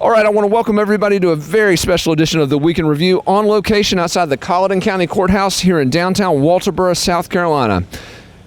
All right, I want to welcome everybody to a very special edition of the Week in Review on location outside the Colleton County Courthouse here in downtown Walterboro, South Carolina.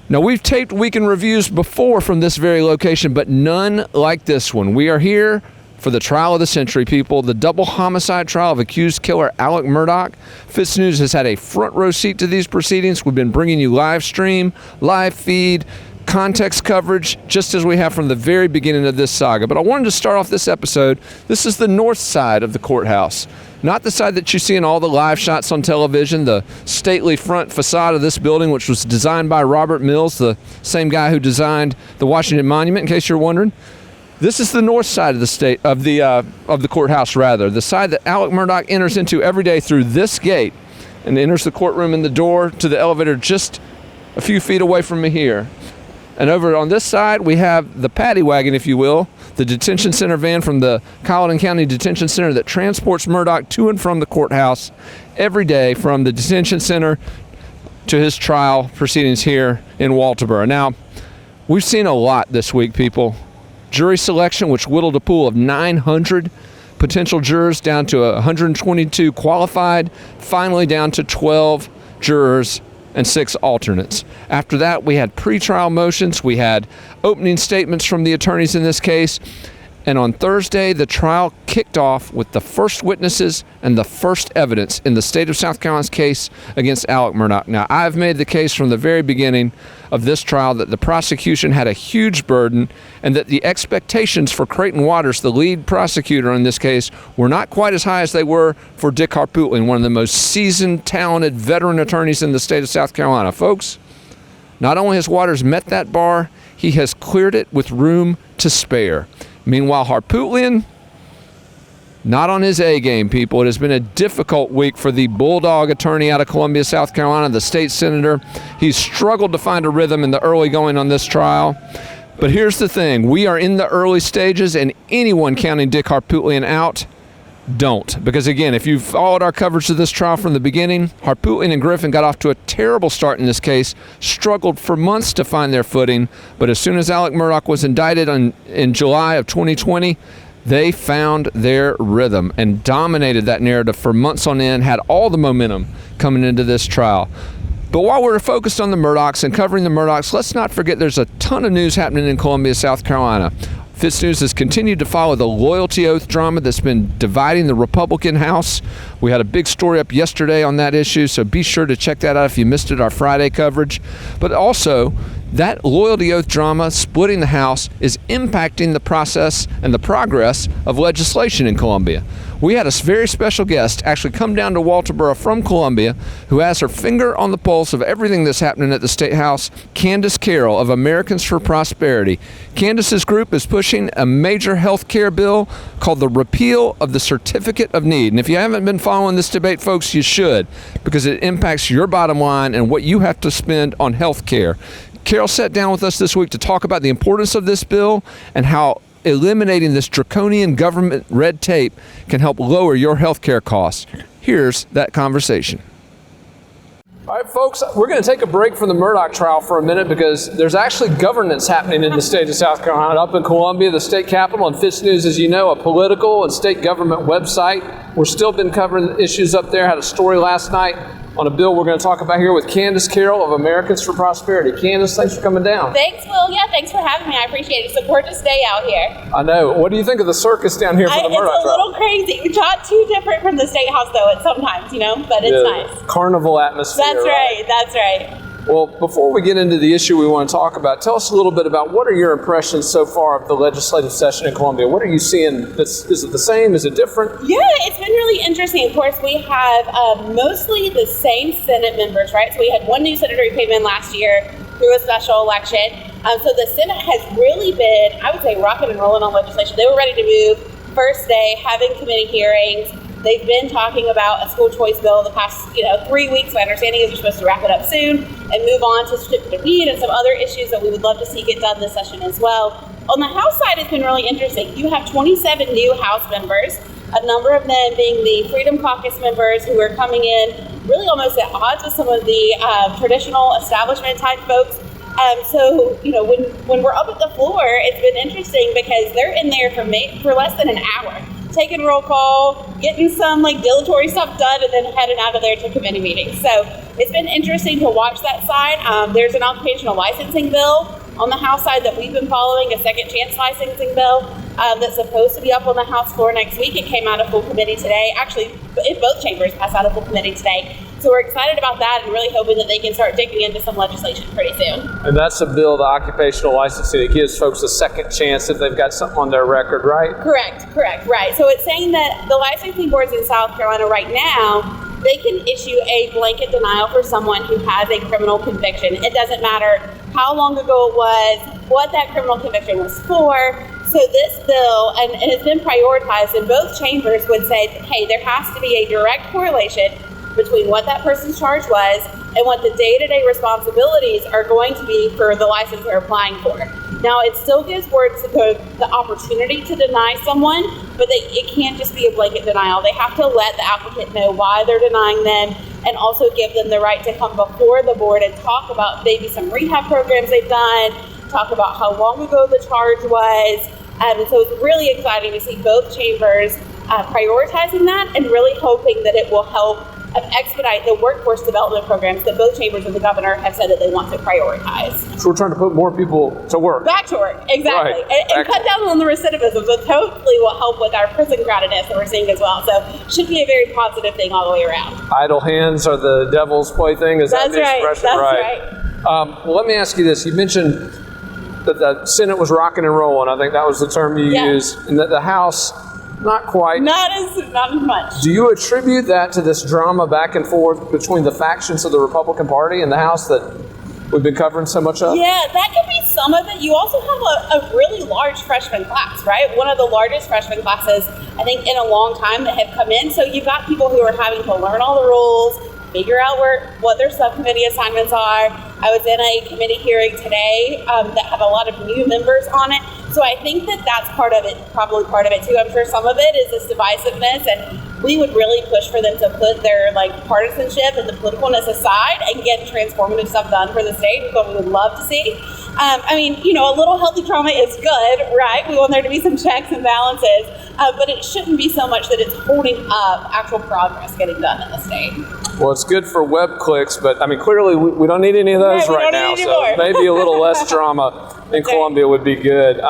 Now, we've taped Week in Reviews before from this very location, but none like this one. We are here for the trial of the century, people, the double homicide trial of accused killer Alex Murdaugh. FITSNews has had a front row seat to these proceedings. We've been bringing you live stream, live feed, context coverage, just as we have from the very beginning of this saga. But I wanted to start off this episode. This is the north side of the courthouse, not the side that you see in all the live shots on television, the stately front facade of this building, which was designed by Robert Mills, the same guy who designed the Washington Monument, in case you're wondering. This is the north side of the courthouse, rather, the side that Alex Murdaugh enters into every day through this gate and enters the courtroom and the door to the elevator just a few feet away from me here. And over on this side, we have the paddy wagon, if you will, the detention center van from the Colleton County Detention Center that transports Murdaugh to and from the courthouse every day from the detention center to his trial proceedings here in Walterboro. Now, we've seen a lot this week, people. Jury selection, which whittled a pool of 900 potential jurors down to 122 qualified, finally down to 12 jurors and 6 alternates. After that, we had pretrial motions, we had opening statements from the attorneys in this case, and on Thursday, the trial kicked off with the first witnesses and the first evidence in the state of South Carolina's case against Alex Murdaugh. Now, I've made the case from the very beginning of this trial that the prosecution had a huge burden and that the expectations for Creighton Waters, the lead prosecutor in this case, were not quite as high as they were for Dick Harpootlian, one of the most seasoned, talented, veteran attorneys in the state of South Carolina. Folks, not only has Waters met that bar, he has cleared it with room to spare. Meanwhile, Harpootlian, not on his A game, people. It has been a difficult week for the Bulldog attorney out of Columbia, South Carolina, the state senator. He's struggled to find a rhythm in the early going on this trial. But here's the thing. We are in the early stages, and anyone counting Dick Harpootlian out, don't. Because, again, if you've followed our coverage of this trial from the beginning, Harpootlian and Griffin got off to a terrible start in this case, struggled for months to find their footing, but as soon as Alex Murdaugh was indicted in July of 2020, they found their rhythm and dominated that narrative for months on end, had all the momentum coming into this trial. But while we're focused on the Murdaughs and covering the Murdaughs, let's not forget there's a ton of news happening in Columbia, South Carolina. FITSNews has continued to follow the loyalty oath drama that's been dividing the Republican House. We had a big story up yesterday on that issue, so be sure to check that out if you missed it, our Friday coverage. But also, that loyalty oath drama splitting the House is impacting the process and the progress of legislation in Columbia. We had a very special guest actually come down to Walterboro from Columbia who has her finger on the pulse of everything that's happening at the State House, Candace Carroll of Americans for Prosperity. Candace's group is pushing a major health care bill called the Repeal of the Certificate of Need. And if you haven't been following this debate, folks, you should, because it impacts your bottom line and what you have to spend on health care. Carol sat down with us this week to talk about the importance of this bill and how eliminating this draconian government red tape can help lower your health care costs. Here's that conversation. All right, folks, we're going to take a break from the Murdaugh trial for a minute because there's actually governance happening in the state of South Carolina. Up in Columbia, the state capitol, and FITSNews, as you know, a political and state government website. We've still been covering issues up there. Had a story last night on a bill we're going to talk about here with Candace Carroll of Americans for Prosperity. Candace, thanks for coming down. Thanks, Will. Yeah, thanks for having me. I appreciate it. It's important to stay out here. I know. What do you think of the circus down here for the Murdaugh trial? It's a little crazy. Not too different from the State House, though, at sometimes, but it's nice. Carnival atmosphere. That's right. That's right. Well, before we get into the issue we want to talk about, tell us a little bit about what are your impressions so far of the legislative session in Columbia? What are you seeing? Is it the same? Is it different? Yeah, it's been really interesting. Of course, we have mostly the same Senate members, right? So we had one new senator who came in last year through a special election. So the Senate has really been, I would say, rocking and rolling on legislation. They were ready to move first day, having committee hearings. They've been talking about a school choice bill the past 3 weeks. My understanding is they're supposed to wrap it up soon and move on to certificate of need and some other issues that we would love to see get done this session as well. On the House side, it's been really interesting. You have 27 new House members, a number of them being the Freedom Caucus members who are coming in really almost at odds with some of the traditional establishment type folks. So, when we're up at the floor, it's been interesting because they're in there for less than an hour. taking roll call, getting some like dilatory stuff done, and then heading out of there to committee meetings. So it's been interesting to watch that side. There's an occupational licensing bill on the House side that we've been following, a second chance licensing bill that's supposed to be up on the House floor next week. It came out of full committee today. Actually, in both chambers passed out of full committee today. So we're excited about that and really hoping that they can start digging into some legislation pretty soon. And that's a bill, the occupational licensing, that gives folks a second chance if they've got something on their record, right? Correct, right. So it's saying that the licensing boards in South Carolina right now, they can issue a blanket denial for someone who has a criminal conviction. It doesn't matter how long ago it was, what that criminal conviction was for. So this bill, and it's been prioritized in both chambers, would say, hey, there has to be a direct correlation between what that person's charge was and what the day-to-day responsibilities are going to be for the license they're applying for. Now, it still gives boards the opportunity to deny someone, but it can't just be a blanket denial. They have to let the applicant know why they're denying them and also give them the right to come before the board and talk about maybe some rehab programs they've done, talk about how long ago the charge was. And so it's really exciting to see both chambers prioritizing that and really hoping that it will help expedite the workforce development programs that both chambers and the governor have said that they want to prioritize. So we're trying to put more people to work. Back to work, exactly. Right. And cut down on the recidivism, which hopefully will help with our prison crowdedness that we're seeing as well. So should be a very positive thing all the way around. Idle hands are the devil's plaything. Is that the expression? That's right. Well, let me ask you this. You mentioned that the Senate was rocking and rolling. I think that was the term you used. And that the House, not quite. Not as much. Do you attribute that to this drama back and forth between the factions of the Republican Party and the House that we've been covering so much of? Yeah, that could be some of it. You also have a really large freshman class, right? One of the largest freshman classes, I think, in a long time that have come in. So you've got people who are having to learn all the rules, figure out what their subcommittee assignments are. I was in a committee hearing today that had a lot of new members on it. So I think that's part of it, probably part of it too. I'm sure some of it is this divisiveness, and we would really push for them to put their partisanship and the politicalness aside and get transformative stuff done for the state, what we would love to see. A little healthy trauma is good, right? We want there to be some checks and balances, but it shouldn't be so much that it's holding up actual progress getting done in the state. Well, it's good for web clicks, but clearly we don't need any of those right now. So maybe a little less drama in Columbia would be good.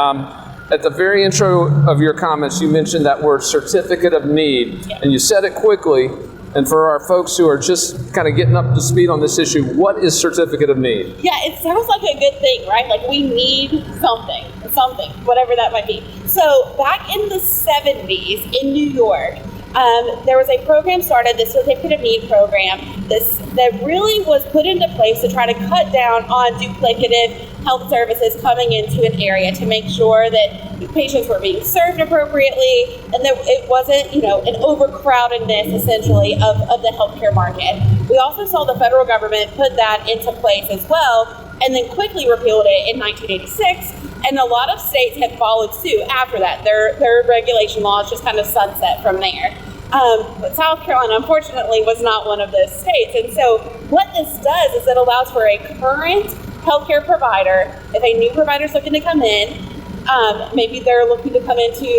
At the very intro of your comments, you mentioned that word certificate of need, and you said it quickly. And for our folks who are just kind of getting up to speed on this issue, what is certificate of need? Yeah, it sounds like a good thing, right? Like we need something, whatever that might be. So back in the 70s in New York, there was a program started, the Certificate of Need program, that really was put into place to try to cut down on duplicative health services coming into an area to make sure that patients were being served appropriately and that it wasn't, an overcrowdedness essentially of the healthcare market. We also saw the federal government put that into place as well and then quickly repealed it in 1986. And a lot of states have followed suit after that. Their regulation laws just kind of sunset from there. But South Carolina, unfortunately, was not one of those states. And so what this does is it allows for a current healthcare provider, if a new provider is looking to come in, maybe they're looking to come into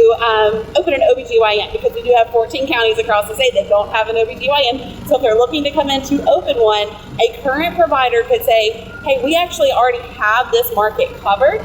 open an OBGYN, because we do have 14 counties across the state that don't have an OBGYN. So if they're looking to come in to open one, a current provider could say, hey, we actually already have this market covered.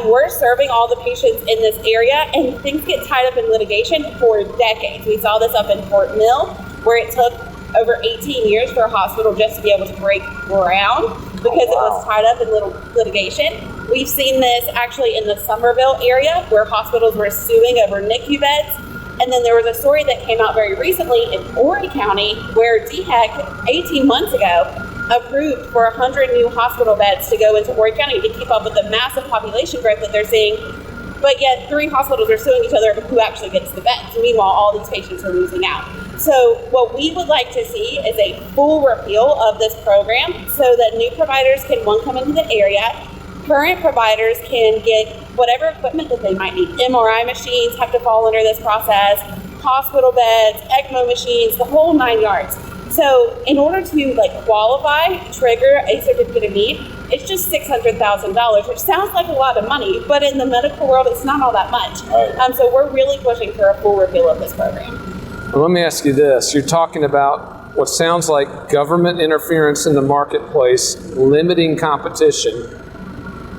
We're serving all the patients in this area, and things get tied up in litigation for decades. We saw this up in Fort Mill, where it took over 18 years for a hospital just to be able to break ground because it was tied up in litigation. We've seen this actually in the Somerville area, where hospitals were suing over NICU beds. And then there was a story that came out very recently in Horry County, where DHEC 18 months ago approved for 100 new hospital beds to go into Horry County to keep up with the massive population growth that they're seeing. But yet 3 hospitals are suing each other over who actually gets the beds. Meanwhile, all these patients are losing out. So what we would like to see is a full repeal of this program so that new providers can, come into the area. Current providers can get whatever equipment that they might need. MRI machines have to fall under this process, hospital beds, ECMO machines, the whole 9 yards. So in order to qualify, trigger a certificate of need, it's just $600,000, which sounds like a lot of money, but in the medical world, it's not all that much. Right. So we're really pushing for a full repeal of this program. Well, let me ask you this. You're talking about what sounds like government interference in the marketplace, limiting competition,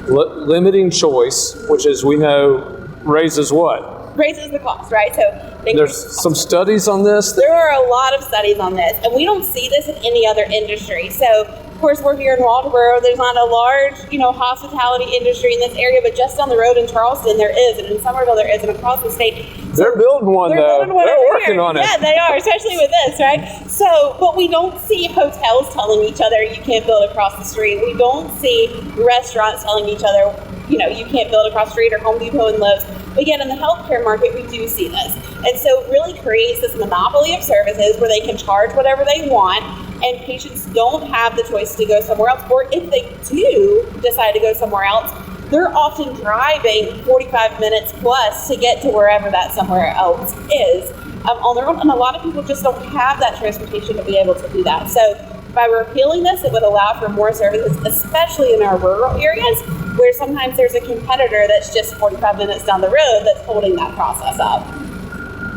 limiting choice, which, as we know, raises what? Raises the cost, right? So there's some studies on this? There are a lot of studies on this, and we don't see this in any other industry. So, of course, we're here in Walterboro. There's not a large, hospitality industry in this area, but just down the road in Charleston there is, and in Somerville there is, and across the state. They're building one, though. They're working on it. Yeah, they are, especially with this, right? So, but we don't see hotels telling each other you can't build across the street. We don't see restaurants telling each other, you can't build across the street, or Home Depot and Lowe's. But yet in the healthcare market, we do see this. And so it really creates this monopoly of services where they can charge whatever they want, and patients don't have the choice to go somewhere else. Or if they do decide to go somewhere else, they're often driving 45 minutes plus to get to wherever that somewhere else is on their own. And a lot of people just don't have that transportation to be able to do that. So by repealing this, it would allow for more services, especially in our rural areas, where sometimes there's a competitor that's just 45 minutes down the road that's holding that process up.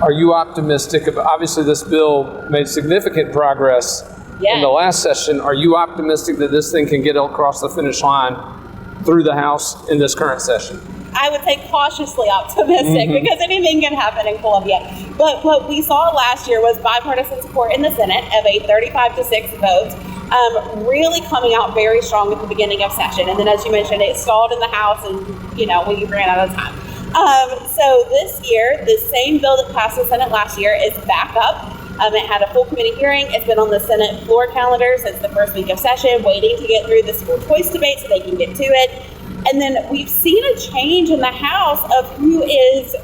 Are you optimistic? Obviously, this bill made significant progress in the last session. Are you optimistic that this thing can get across the finish line through the House in this current session? I would say cautiously optimistic, because anything can happen in Columbia. But what we saw last year was bipartisan support in the Senate of a 35-6 vote, really coming out very strong at the beginning of session. And then, as you mentioned, it stalled in the House, and we ran out of time. So this year, the same bill that passed the Senate last year is back up. It had a full committee hearing. It's been on the Senate floor calendar since the first week of session, waiting to get through the school choice debate so they can get to it. And then we've seen a change in the House of who is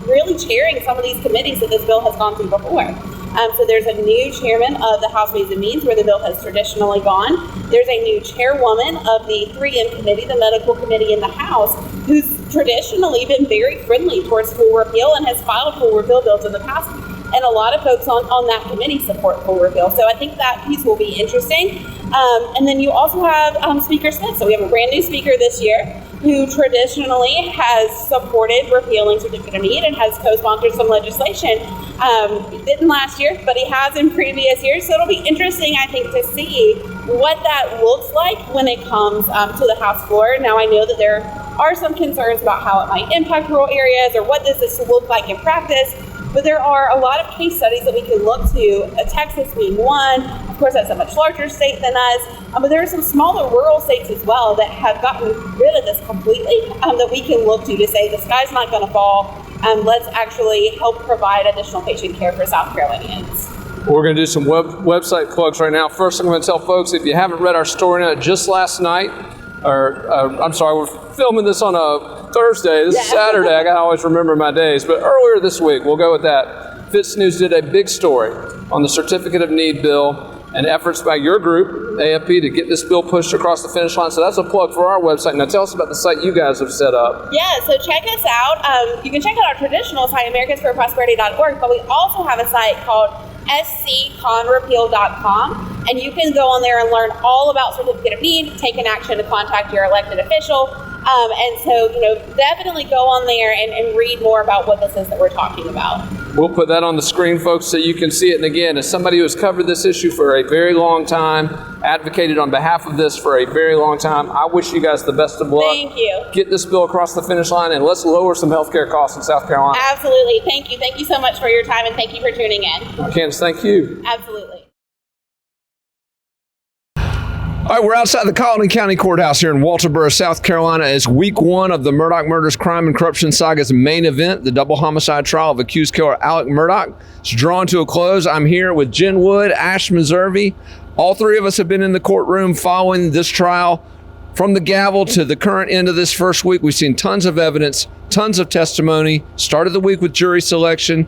really chairing some of these committees that this bill has gone through before. So there's a new chairman of the House Ways and Means, where the bill has traditionally gone. There's a new chairwoman of the 3M committee, the medical committee in the House, who's traditionally been very friendly towards full repeal and has filed full repeal bills in the past. And a lot of folks on that committee support full repeal. So I think that piece will be interesting. And then you also have Speaker Smith. So we have a brand new speaker this year who traditionally has supported repealing Certificate of Need and has co-sponsored some legislation. He didn't last year, but he has in previous years. So it'll be interesting, I think, to see what that looks like when it comes to the House floor. Now, I know that there are some concerns about how it might impact rural areas or what does this look like in practice. But there are a lot of case studies that we can look to, Texas being one. Of course, that's a much larger state than us. But there are some smaller rural states as well that have gotten rid of this completely, that we can look to say the sky's not going to fall. Let's actually help provide additional patient care for South Carolinians. We're going to do some website plugs right now. First, I'm going to tell folks, if you haven't read our story on it, just last night, we're filming this on a Thursday. This is Saturday. I got to always remember my days. But earlier this week, we'll go with that, FITSNews did a big story on the Certificate of Need bill and efforts by your group, AFP, to get this bill pushed across the finish line. So that's a plug for our website. Now tell us about the site you guys have set up. Yeah, so check us out. You can check out our traditional site, americansforprosperity.org, but we also have a site called scconrepeal.com, and you can go on there and learn all about Certificate of Need, take an action to contact your elected official. And so, definitely go on there and read more about what this is that we're talking about. We'll put that on the screen, folks, so you can see it. And again, as somebody who has covered this issue for a very long time, advocated on behalf of this for a very long time, I wish you guys the best of luck. Thank you. Get this bill across the finish line, and let's lower some healthcare costs in South Carolina. Absolutely. Thank you. Thank you so much for your time, and thank you for tuning in. Candace, thank you. Absolutely. All right, we're outside the Colleton County Courthouse here in Walterboro, South Carolina, as week one of the Murdaugh murders crime and corruption saga's main event, the double homicide trial of accused killer Alec Murdaugh, is drawn to a close. I'm here with Jen Wood, Ash Meservey. All three of us have been in the courtroom following this trial from the gavel to the current end of this first week. We've seen tons of evidence, tons of testimony, started the week with jury selection,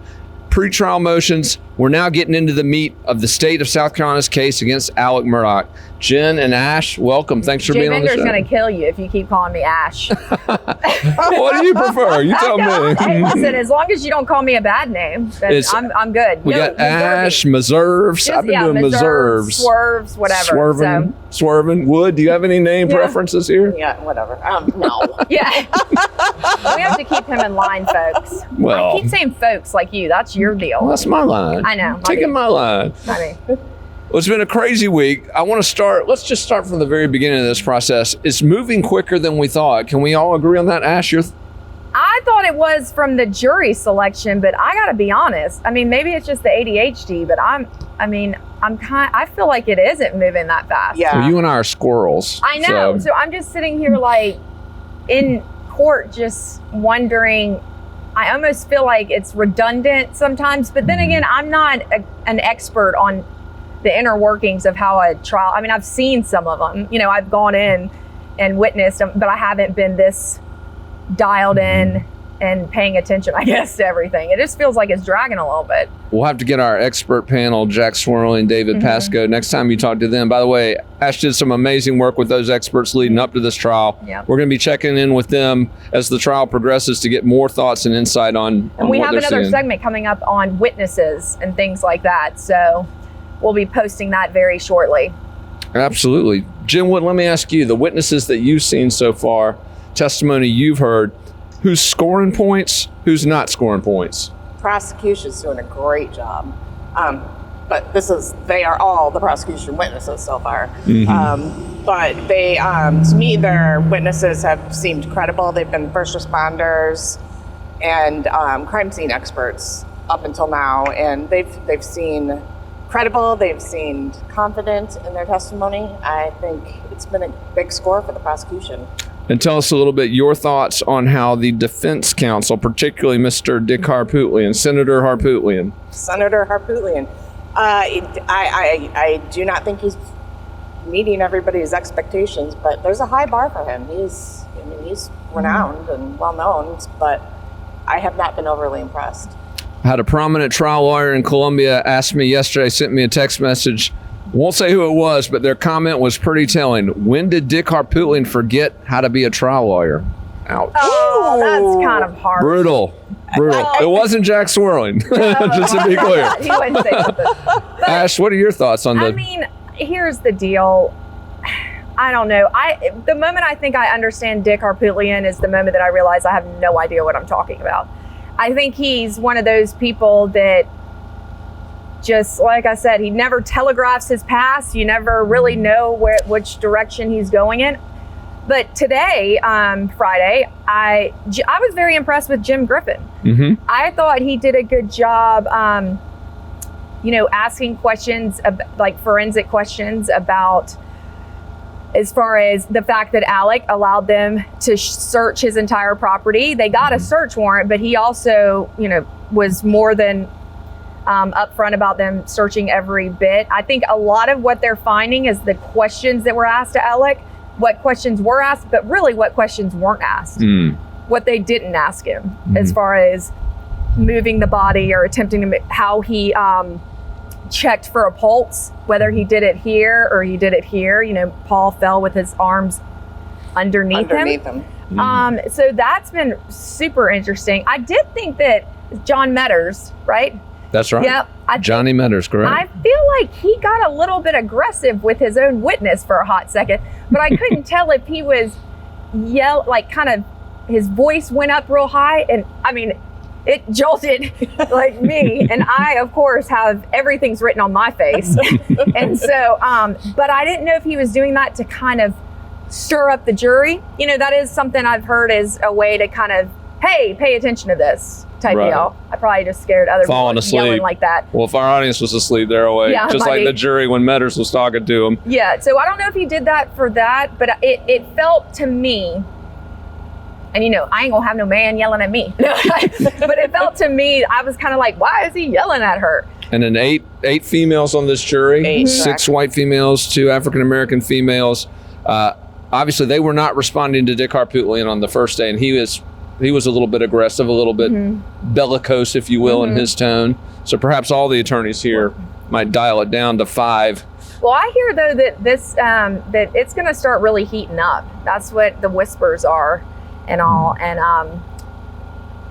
pretrial motions, We're now getting into the meat of the state of South Carolina's case against Alec Murdaugh. Jen and Ash, welcome. Thanks for being on the show. Bender's going to kill you if you keep calling me Ash. What do you prefer? You tell me. Hey, listen, as long as you don't call me a bad name, then I'm good. We got Ash, Meserves. I've been doing Meserves. Swerves, whatever. Swerving. Wood, do you have any name preferences here? Yeah, whatever. No. Yeah. We have to keep him in line, folks. Well, I keep saying folks like you. That's your deal. Well, that's my line. I know. Taking my line. Well, it's been a crazy week. Let's just start from the very beginning of this process. It's moving quicker than we thought. Can we all agree on that, Ash? I thought it was from the jury selection, but I got to be honest. I mean, maybe it's just the ADHD, but I feel like it isn't moving that fast. Yeah. Well, you and I are squirrels. I know. So I'm just sitting here like in court, just wondering. I almost feel like it's redundant sometimes, but then again, I'm not an expert on the inner workings of how a trial. I mean, I've seen some of them. You know, I've gone in and witnessed them, but I haven't been this dialed in and paying attention, I guess, to everything. It just feels like it's dragging a little bit. We'll have to get our expert panel, Jack Swirling and David Pasco, next time you talk to them. By the way, Ash did some amazing work with those experts leading up to this trial. Yep. We're going to be checking in with them as the trial progresses to get more thoughts and insight on And we what have they're another seeing. segment coming up on witnesses and things like that. So we'll be posting that very shortly. Absolutely. Jim Wood, let me ask you, the witnesses that you've seen so far, testimony you've heard, who's scoring points, who's not scoring points? Prosecution's doing a great job. But they are all the prosecution witnesses so far. But they, to me, their witnesses have seemed credible. They've been first responders and crime scene experts up until now, and they've seen credible, they've seemed confident in their testimony. I think it's been a big score for the prosecution. And tell us a little bit your thoughts on how the defense counsel, particularly Mr. Dick Harpootlian, Senator Harpootlian. I do not think he's meeting everybody's expectations, but there's a high bar for him. He's renowned and well known, but I have not been overly impressed. I had a prominent trial lawyer in Columbia ask me yesterday, sent me a text message. Won't say who it was, but their comment was pretty telling. When did Dick Harpootlian forget how to be a trial lawyer? Ouch. Oh, that's kind of hard. Brutal. It wasn't Jack Swirling, just to be clear. He wouldn't say something. But, Ash, what are your thoughts on I mean, here's the deal. I don't know. The moment I think I understand Dick Harpootlian is the moment that I realize I have no idea what I'm talking about. I think he's one of those people that, just like I said, he never telegraphs his past. You never really know which direction he's going in. But today, Friday, I was very impressed with Jim Griffin. I thought he did a good job, asking questions, like forensic questions about, as far as the fact that Alec allowed them to search his entire property. They got a search warrant, but he also, was more than upfront about them searching every bit. I think a lot of what they're finding is the questions that were asked to Alec, what questions were asked, but really what questions weren't asked. What they didn't ask him, as far as moving the body or attempting to how he checked for a pulse, whether he did it here or he did it here. Paul fell with his arms underneath him. So that's been super interesting. I did think that John Metters, right? That's right. Yep. Johnny Metters, correct. I feel like he got a little bit aggressive with his own witness for a hot second, but I couldn't tell if he was his voice went up real high, and I mean, it jolted like me, and I, of course, have everything's written on my face. And so, but I didn't know if he was doing that to kind of stir up the jury. That is something I've heard is a way to kind of, hey, pay attention to this type deal. I probably just scared other Falling people asleep. yelling like that. Well, if our audience was asleep, they're awake. Yeah, just like the jury when Metters was talking to him. Yeah, so I don't know if he did that for that, but it felt to me, and I ain't gonna have no man yelling at me. But it felt to me, I was kind of like, why is he yelling at her? And then eight females on this jury, 6 white females, 2 African-American females. Obviously, they were not responding to Dick Harpootlian on the first day, and he was a little bit aggressive, a little bit bellicose, if you will, in his tone. So perhaps all the attorneys here might dial it down to 5. Well, I hear though that this that it's going to start really heating up. That's what the whispers are, and all. And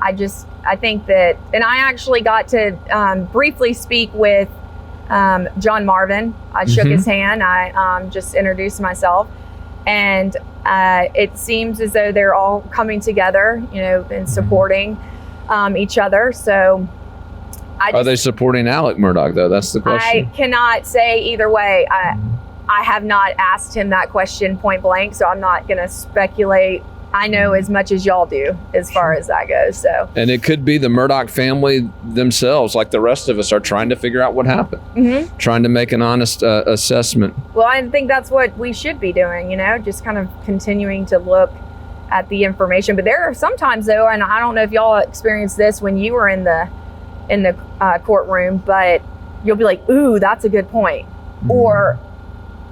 I think that, and I actually got to briefly speak with John Marvin. I shook his hand. I just introduced myself, and it seems as though they're all coming together, and supporting each other. So. Are they supporting Alec Murdaugh, though? That's the question. I cannot say either way. I have not asked him that question point blank, so I'm not going to speculate. I know as much as y'all do as far as that goes. So. And it could be the Murdaugh family themselves, like the rest of us, are trying to figure out what happened, trying to make an honest assessment. Well, I think that's what we should be doing, just kind of continuing to look at the information. But there are sometimes, though, and I don't know if y'all experienced this when you were in the courtroom, but you'll be like, ooh, that's a good point. Or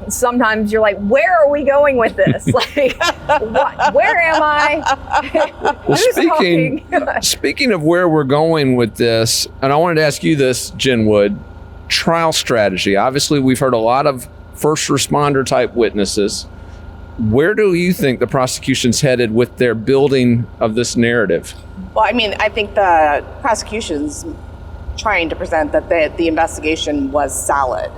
sometimes you're like, where are we going with this? Like, where am I? Well, speaking of where we're going with this, and I wanted to ask you this, Jen Wood, trial strategy. Obviously, we've heard a lot of first responder type witnesses. Where do you think the prosecution's headed with their building of this narrative? Well, I mean, I think the prosecution's trying to present that the investigation was solid,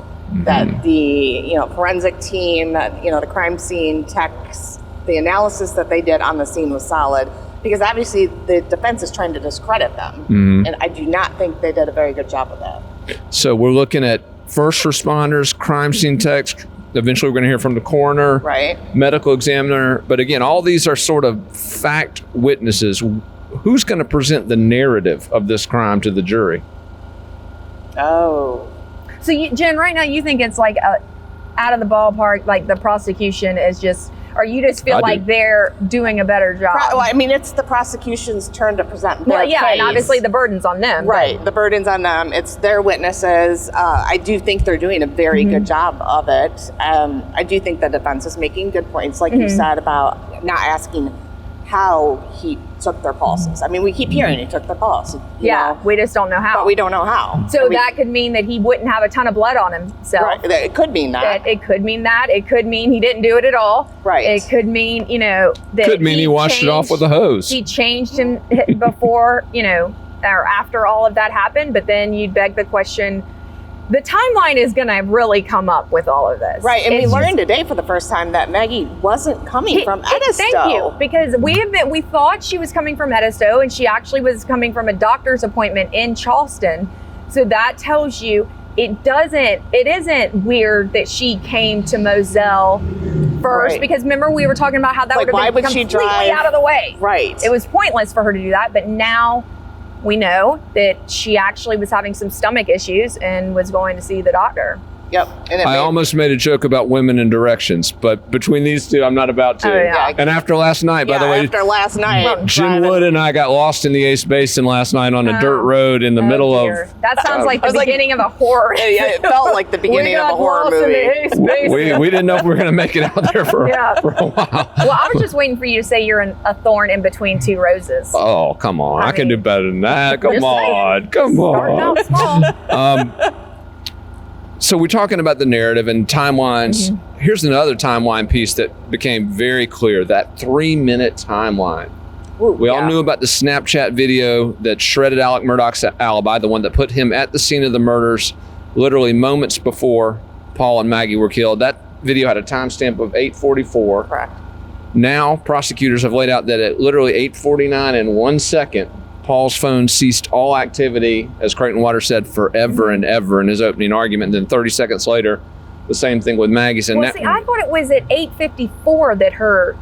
that the forensic team, the crime scene techs, the analysis that they did on the scene was solid, because obviously the defense is trying to discredit them, and I do not think they did a very good job of that. So we're looking at first responders, crime scene techs. Eventually we're going to hear from the coroner, right? Medical examiner. But again, all these are sort of fact witnesses. Who's going to present the narrative of this crime to the jury? Oh. So, Jen, right now you think it's like out of the ballpark, like the prosecution is just, or you just feel like they're doing a better job? Well, I mean, it's the prosecution's turn to present their case. And obviously the burden's on them. Right, the burden's on them. It's their witnesses. I do think they're doing a very good job of it. I do think the defense is making good points, like you said, about not asking how he took their pulses. I mean, we keep hearing he took their pulse. We just don't know how. But we don't know how. So that could mean that he wouldn't have a ton of blood on himself. Right. It could mean that. It could mean that. It could mean he didn't do it at all. Right. It could mean, that could mean he washed it off with a hose. He changed him before, or after all of that happened. But then you'd beg the question, the timeline is going to really come up with all of this. Right, and we learned today for the first time that Maggie wasn't coming from Edisto. Thank you, because we thought she was coming from Edisto, and she actually was coming from a doctor's appointment in Charleston. So that tells you it isn't weird that she came to Moselle first, because remember we were talking about how that would have been completely out of the way. Right. It was pointless for her to do that, but now we know that she actually was having some stomach issues and was going to see the doctor. Yep. And I almost made a joke about women in directions, but between these two, I'm not about to. Oh, yeah. And after last night, by the way, after last night, Jen Wood and I got lost in the Ace Basin last night on a dirt road in the middle of. That sounds like the beginning of a horror. Yeah, it felt like the beginning of a horror movie. We didn't know if we were going to make it out there for a while. Well, I was just waiting for you to say you're a thorn in between two roses. Oh, come on. I can do better than that. Come on. Starting out small. So we're talking about the narrative and timelines. Here's another timeline piece that became very clear, that 3-minute timeline. We all knew about the Snapchat video that shredded Alec Murdaugh's alibi, the one that put him at the scene of the murders literally moments before Paul and Maggie were killed. That video had a timestamp of 8:44. Correct. Now prosecutors have laid out that at literally 8:49 and 1 second, Paul's phone ceased all activity, as Creighton Waters said, forever and ever in his opening argument. And then 30 seconds later, the same thing with Maggie's. And I thought it was at 8:54 that her.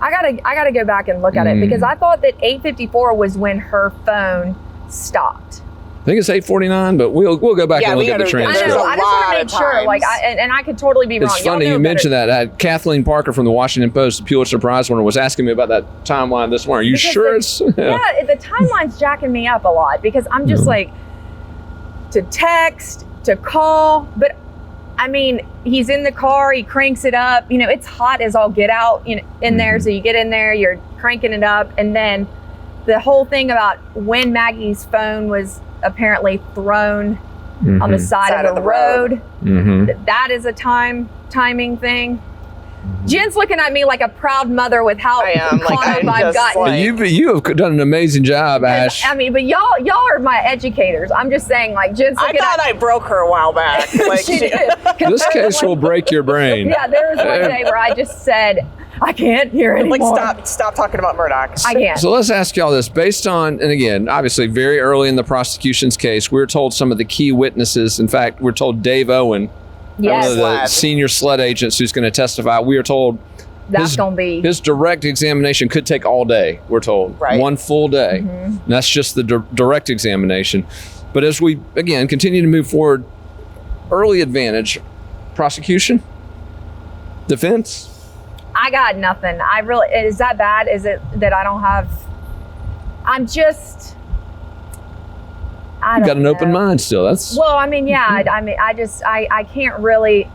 I gotta go back and look at it, because I thought that 8:54 was when her phone stopped. I think it's 8:49, but we'll go back and look at the transcript. I just want to make sure, and I could totally be wrong. It's funny you mentioned that. Kathleen Parker from the Washington Post, the Pulitzer Prize winner, was asking me about that timeline this morning. Are you sure it's... the timeline's jacking me up a lot, because I'm just like, to text, to call, but I mean, he's in the car, he cranks it up, it's hot as all get out in there, so you get in there, you're cranking it up, and then the whole thing about when Maggie's phone was apparently thrown on the side of the road. That is a timing thing. Jen's looking at me like a proud mother with how caught up I've gotten. You have done an amazing job, Ash. I mean, but y'all are my educators. I'm just saying, like, Jen's looking I thought I broke her a while back. Like, she did. This case will break your brain. Yeah, there was one day where I just said, I can't hear anymore. Like, stop talking about Murdaugh. I can't. So let's ask y'all this. Based on, and again, obviously very early in the prosecution's case, we were told some of the key witnesses. In fact, we're told Dave Owen, one of the senior SLED agents who's going to testify. We are told that's going to be his direct examination could take all day. We're told one full day. And that's just the direct examination. But as we again continue to move forward, early advantage, prosecution, defense. I got nothing. Is that bad? Is it that I don't have? I don't got an know. open mind still. That's well. I mean, yeah. I mean, I can't really.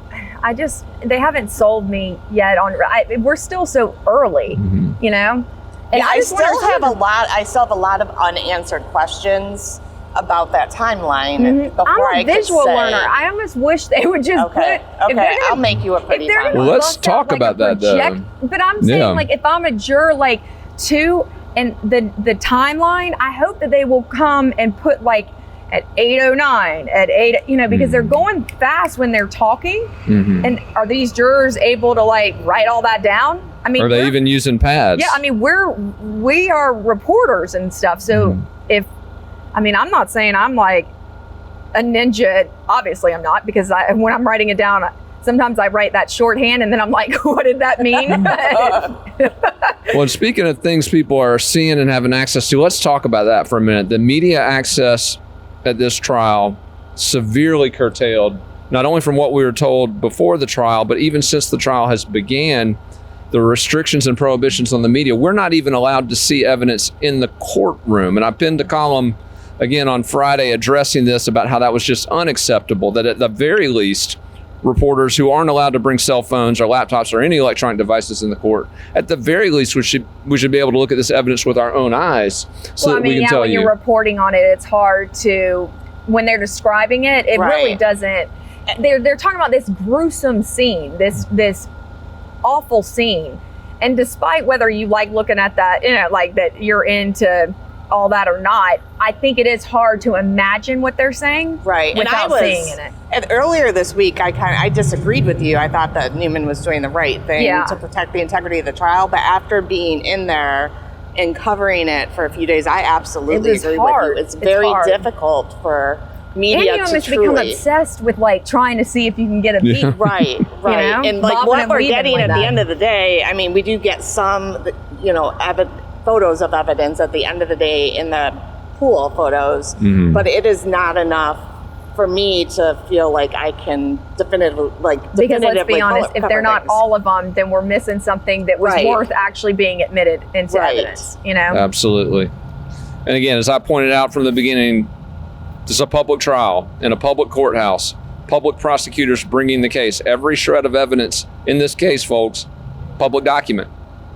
They haven't sold me yet on. We're still so early, you know. And I still have a lot of unanswered questions about that timeline. I'm a visual learner. I almost wish they would just put. Okay, I'll make you a pretty timeline. Well, let's talk about that though. But I'm saying, like, if I'm a juror, like, 2 and the timeline, I hope that they will come and put like at 8:09, at 8, you know, because they're going fast when they're talking. And are these jurors able to like write all that down? I mean, are they even using pads? Yeah, I mean, we are reporters and stuff. So I'm not saying I'm like a ninja. Obviously, I'm not, because when I'm writing it down, sometimes I write that shorthand and then I'm like, what did that mean? Well, speaking of things people are seeing and having access to, let's talk about that for a minute. The media access at this trial severely curtailed, not only from what we were told before the trial, but even since the trial has began, the restrictions and prohibitions on the media. We're not even allowed to see evidence in the courtroom. And I pinned a column again on Friday addressing this about how that was just unacceptable, that at the very least, reporters who aren't allowed to bring cell phones or laptops or any electronic devices in the court, at the very least, we should be able to look at this evidence with our own eyes so that we can tell when you. You're reporting on it, it's hard to, when they're describing it, it really doesn't. They're talking about this gruesome scene, this awful scene. And despite whether you like looking at that, you know, like that you're into all that or not, I think it is hard to imagine what they're saying without seeing it. And earlier this week, I disagreed with you. I thought that Newman was doing the right thing to protect the integrity of the trial. But after being in there and covering it for a few days, I absolutely agree with you. It's very difficult for media and you to almost become obsessed with like trying to see if you can get a beat. Right. You know? And like what we're getting at the end of the day, I mean, we do get some, you know, photos of evidence at the end of the day in the pool photos, but it is not enough for me to feel like I can definitively because let's be honest, if they're not all of them, then we're missing something that was worth actually being admitted into evidence, you know? Absolutely. And again, as I pointed out from the beginning, this is a public trial in a public courthouse, public prosecutors bringing the case. Every shred of evidence in this case, folks, public document.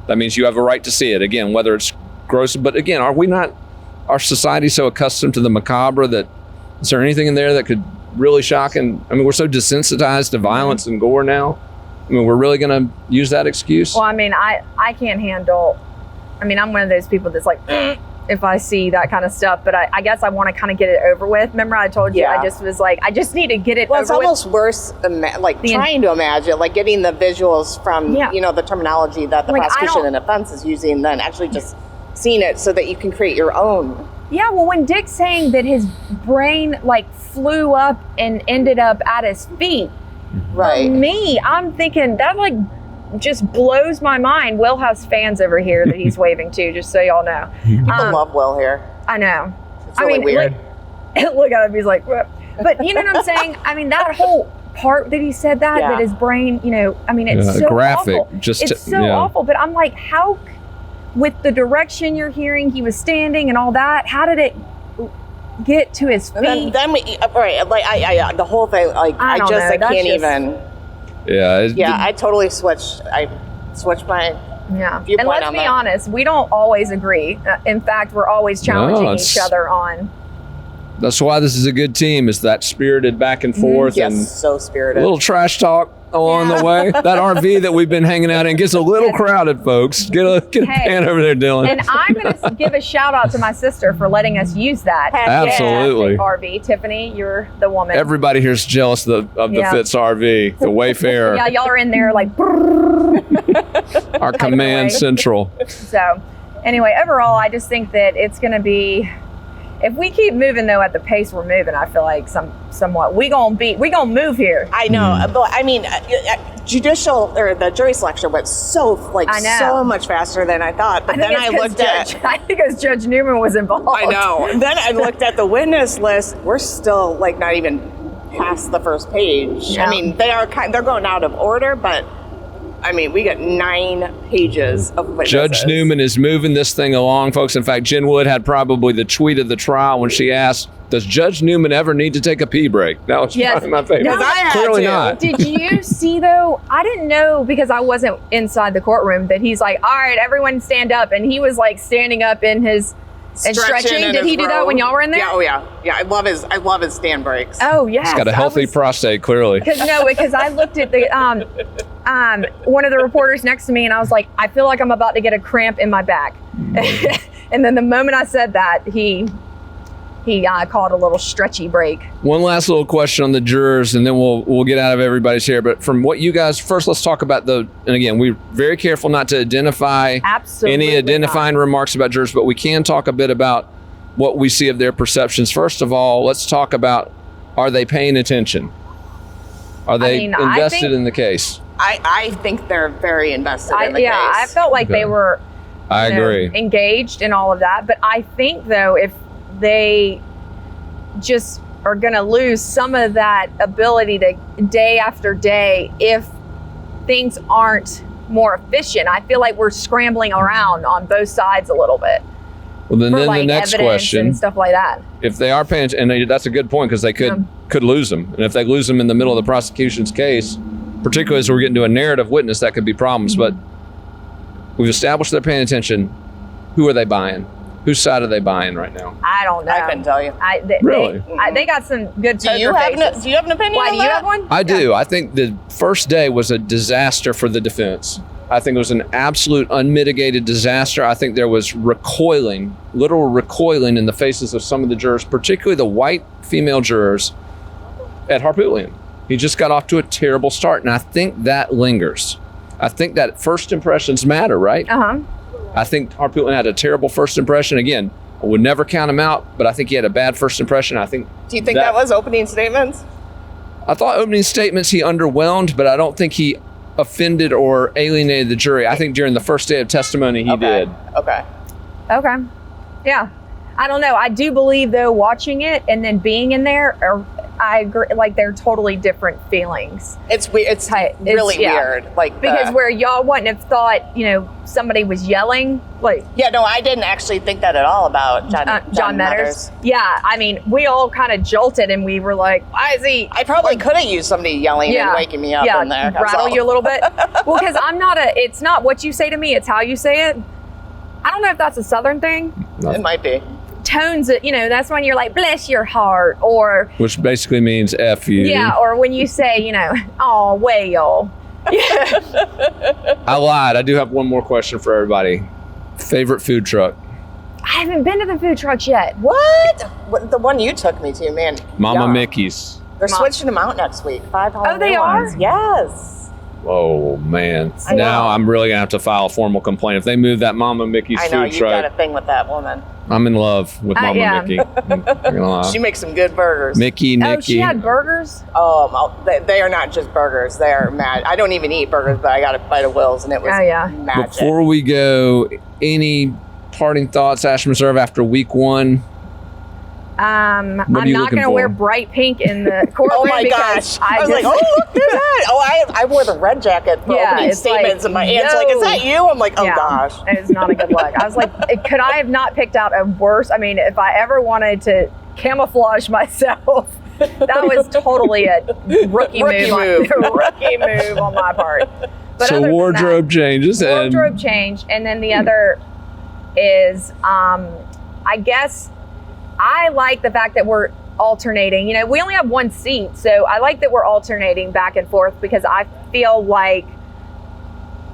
That means you have a right to see it. Again, whether it's gross, but again, are we not, our society so accustomed to the macabre that, is there anything in there that could really shock? And I mean, we're so desensitized to violence and gore now. I mean, we're really going to use that excuse? Well, I mean, I can't handle, I mean, I'm one of those people that's like, if I see that kind of stuff, but I guess I want to kind of get it over with. Remember I told you, I just was like, I just need to get it over with. Well, it's almost worse, trying to imagine, like getting the visuals from, you know, the terminology that the prosecution and defense is using, then actually just seeing it so that you can create your own. Yeah, well, when Dick's saying that his brain like flew up and ended up at his feet, for me, I'm thinking that like just blows my mind. Will has fans over here that he's waving to, just so y'all know. People love Will here. I know. It's really weird. Look at him, he's like, what? But you know what I'm saying? I mean, that whole part that he said that his brain, you know, I mean, it's so graphic. Awful. It's so awful. But I'm like, how, with the direction you're hearing, he was standing and all that, how did it get to his feet? Then we, the whole thing, like, I can't even. Yeah. I totally switched. I switched my viewpoint. And let's be honest, we don't always agree. In fact, we're always challenging each other on That's why this is a good team. Is that spirited back and forth Yes, and so a spirited. little trash talk along the way. That RV that we've been hanging out in gets a little crowded, folks. Get a pan over there, Dylan. And I'm going to give a shout out to my sister for letting us use that. Absolutely. RV. Tiffany, you're the woman. Everybody here's jealous of the Fitz RV, the Wayfarer. Yeah, y'all are in there like Our command central. So anyway, overall, I just think that it's going to be, if we keep moving though at the pace we're moving, I feel like somewhat we gonna move here. I know, but I mean, the jury selection went so much faster than I thought. But then I looked at, I think it's Judge Newman was involved. I know. And then I looked at the witness list. We're still like not even past the first page. Yeah. I mean, they're going out of order, but I mean, we got 9 pages of witnesses. Judge Newman is moving this thing along, folks. In fact, Jen Wood had probably the tweet of the trial when she asked, does Judge Newman ever need to take a pee break? That was probably my favorite. No, I had Clearly to. not. Did you see though? I didn't know because I wasn't inside the courtroom that he's like, all right, everyone stand up. And he was like standing up in his and stretching. Did he do that when y'all were in there? Yeah, oh yeah. Yeah, I love his stand breaks. Oh yeah. He's got a healthy prostate, clearly. Because I looked at the one of the reporters next to me and I was like, I feel like I'm about to get a cramp in my back. And then the moment I said that, he called a little stretchy break. One last little question on the jurors, and then we'll get out of everybody's hair. But from what you guys, first let's talk about and again, we're very careful not to identify any identifying remarks about jurors, but we can talk a bit about what we see of their perceptions. First of all, let's talk about, are they paying attention? Are they invested in the case? I think they're very invested in the case. Yeah, I felt like they were I agree. engaged in all of that. But I think, though, if they just are going to lose some of that ability to day after day, if things aren't more efficient, I feel like we're scrambling around on both sides a little bit. Well, then like the next evidence question, and stuff like that. if they are paying, and that's a good point because they could lose them, and if they lose them in the middle of the prosecution's case, particularly as we're getting to a narrative witness, that could be problems. But we've established they're paying attention. Who are they buying? Whose side are they buying right now? I don't know. I couldn't tell you. Really? They got some good Do poker you have faces. do you have an opinion? Why on do you that? have one? I do. I think the first day was a disaster for the defense. I think it was an absolute unmitigated disaster. I think there was literal recoiling in the faces of some of the jurors, particularly the white female jurors at Harpootlian. He just got off to a terrible start, and I think that lingers. I think that first impressions matter, right? Uh-huh. I think Harpootlian had a terrible first impression. Again, I would never count him out, but I think he had a bad first impression. Do you think that was opening statements? I thought opening statements he underwhelmed, but I don't think he offended or alienated the jury. I think during the first day of testimony he did. Okay. Yeah. I don't know. I do believe, though, watching it and then being in there, I agree, like they're totally different feelings. It's weird. It's really weird. Like because where y'all wouldn't have thought, somebody was yelling. Like, yeah, no, I didn't actually think that at all about John Metters. Yeah, I mean, we all kind of jolted and we were like, why is he? I probably could have used somebody yelling and waking me up in there. Rattle you a little bit. Well, because it's not what you say to me, it's how you say it. I don't know if that's a Southern thing. It might be. Tones, that's when you're like, bless your heart, or which basically means F you. Yeah, or when you say, oh, well. I lied. I do have one more question for everybody. Favorite food truck? I haven't been to the food trucks yet. What? The one you took me to, man. Mama Mickey's. They're switching them out next week. 5 Halloween they are? ones. Yes. Oh, man. Now I'm really going to have to file a formal complaint. If they move that Mama Mickey's food truck. I know, you've got a thing with that woman. I'm in love with Mama Mickey. I'm not gonna lie. She makes some good burgers. Nikki. Oh, she had burgers? They are not just burgers. They are mad. I don't even eat burgers, but I got a bite of Will's, and it was magic. Before we go, any parting thoughts, Ashland Reserve, after week 1? I'm not going to wear bright pink in the courtroom. Oh my gosh! I was like, oh, look, there's that. Oh, I wore the red jacket for opening statements, and my aunt's like, is that you? I'm like, oh gosh. It's not a good look. I was like, could I have not picked out a worse? I mean, if I ever wanted to camouflage myself, that was totally a rookie move on my part. But so wardrobe changes. Wardrobe change, and then the other is, I guess, I like the fact that we're alternating. You know, we only have one seat, so I like that we're alternating back and forth because I feel like,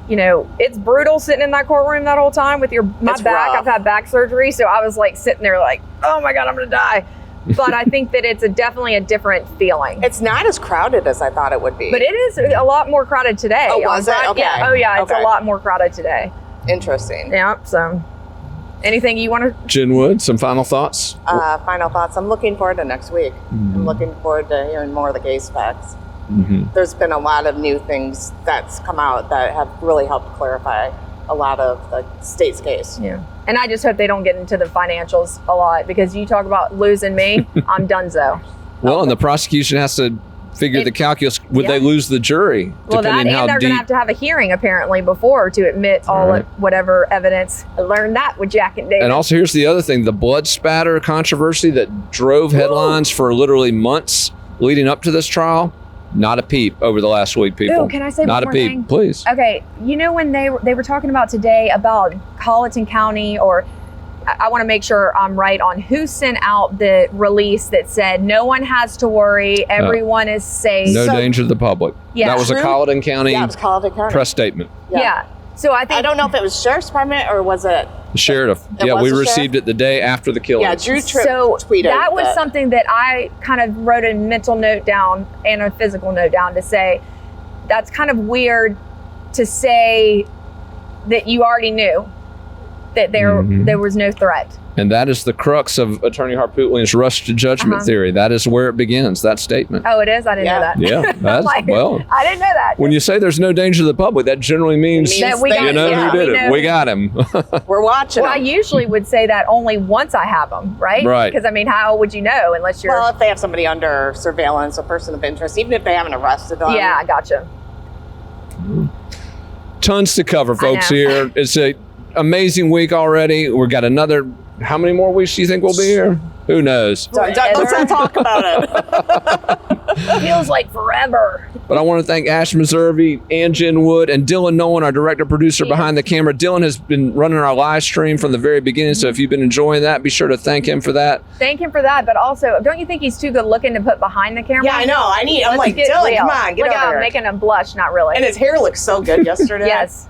you know, it's brutal sitting in that courtroom that whole time with my It's back. rough. I've had back surgery, so I was like sitting there like, oh my God, I'm gonna die. But I think that it's definitely a different feeling. It's not as crowded as I thought it would be. But it is a lot more crowded today. Oh, was it? Okay. Yeah. Oh yeah, it's Okay. a lot more crowded today. Interesting. Yeah. So, anything you want to? Jen Wood, some final thoughts? Final thoughts. I'm looking forward to next week. I'm looking forward to hearing more of the case facts. There's been a lot of new things that's come out that have really helped clarify a lot of the state's case. Yeah. And I just hope they don't get into the financials a lot because you talk about losing me, I'm donezo. Well, and the prosecution has to figure the calculus. Would they lose the jury? Well, that, depending and how they're going deep. to have to have a hearing apparently before to admit all Right. whatever evidence. I learned that with Jack and David. And also, here's the other thing: the blood spatter controversy that drove headlines for literally months leading up to this trial. Not a peep over the last week, people. Ooh, can I say not one a more peep, thing? please? Okay, you know when they were talking about today about Colleton County, or I want to make sure I'm right on who sent out the release that said no one has to worry, everyone is safe. No So- danger to the public. Yeah. That was a True. Colleton County Yeah, it was Colleton County. press statement. Yeah. So I think I don't know if it was Sheriff's Department or was it? The sheriff. It Yeah, was we the received it the day after the killing. Yeah, Drew Tripp so tweeted that was something that I kind of wrote a mental note down and a physical note down to say that's kind of weird to say that you already knew that there was no threat. And that is the crux of Attorney Harpootlian's rush to judgment theory. That is where it begins, that statement. Oh, it is? I didn't know that. Yeah, that's, Like, well, I didn't know that. when you say there's no danger to the public, that generally means, It means That we got- you know yeah, who did we it. know. We got him. We're watching Well, I them. usually would say that only once I have them, right? Right. Because I mean, how would you know unless you're? Well, if they have somebody under surveillance, a person of interest, even if they haven't arrested them. yeah, I gotcha. Tons to cover, folks, know. here. It's a amazing week already. We've got another, how many more weeks do you think we'll be here? Who knows? Let's not talk about it. Feels like forever. But I want to thank Ash Meservey and Jen Wood and Dylan Nolan, our director producer behind the camera. Dylan has been running our live stream from the very beginning, so if you've been enjoying that, be sure to thank him for that. Thank him for that, but also, don't you think he's too good looking to put behind the camera? Yeah, I know. I'm Let's like, get Dylan, real. come on, get Look over how I'm here. making him blush. Not really. And his hair looks so good yesterday. Yes,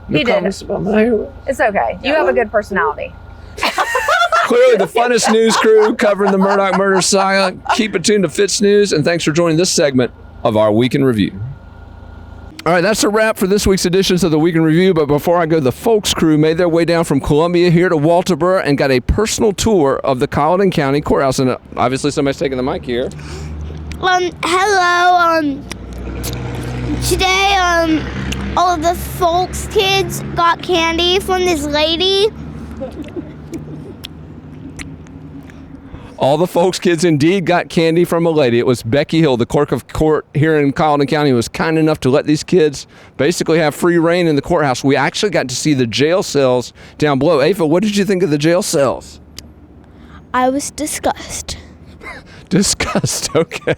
No he did. comments about my hair. It's okay. You have a good personality. Clearly the funnest news crew covering the Murdaugh murder saga. Keep it tuned to FITSNews, and thanks for joining this segment of our Week in Review. All right, that's a wrap for this week's editions of the Week in Review. But before I go, the Folks crew made their way down from Columbia here to Walterboro and got a personal tour of the Colleton County Courthouse. And obviously somebody's taking the mic here. Hello. Today, all of the folks kids got candy from this lady. All the Folks kids indeed got candy from a lady. It was Becky Hill, the clerk of court here in Colleton County, who was kind enough to let these kids basically have free reign in the courthouse. We actually got to see the jail cells down below. Ava, what did you think of the jail cells? I was disgusted. Disgust, okay.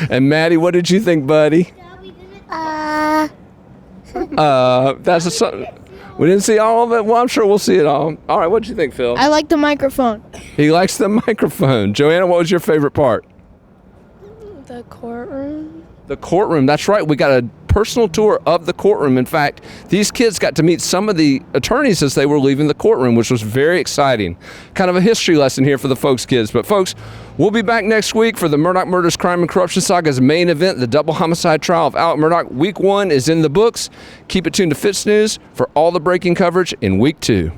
And Maddie, what did you think, buddy? That's we didn't see all of it. Well, I'm sure we'll see it all. All right, what did you think, Phil? I like the microphone. He likes the microphone. Joanna, what was your favorite part? The courtroom. The courtroom. That's right. We got a personal tour of the courtroom. In fact, these kids got to meet some of the attorneys as they were leaving the courtroom, which was very exciting. Kind of a history lesson here for the Folks kids. But folks, we'll be back next week for the Murdaugh Murders, Crime, and Corruption Saga's main event, the double homicide trial of Alec Murdaugh. Week 1 is in the books. Keep it tuned to FITSNews for all the breaking coverage in Week 2.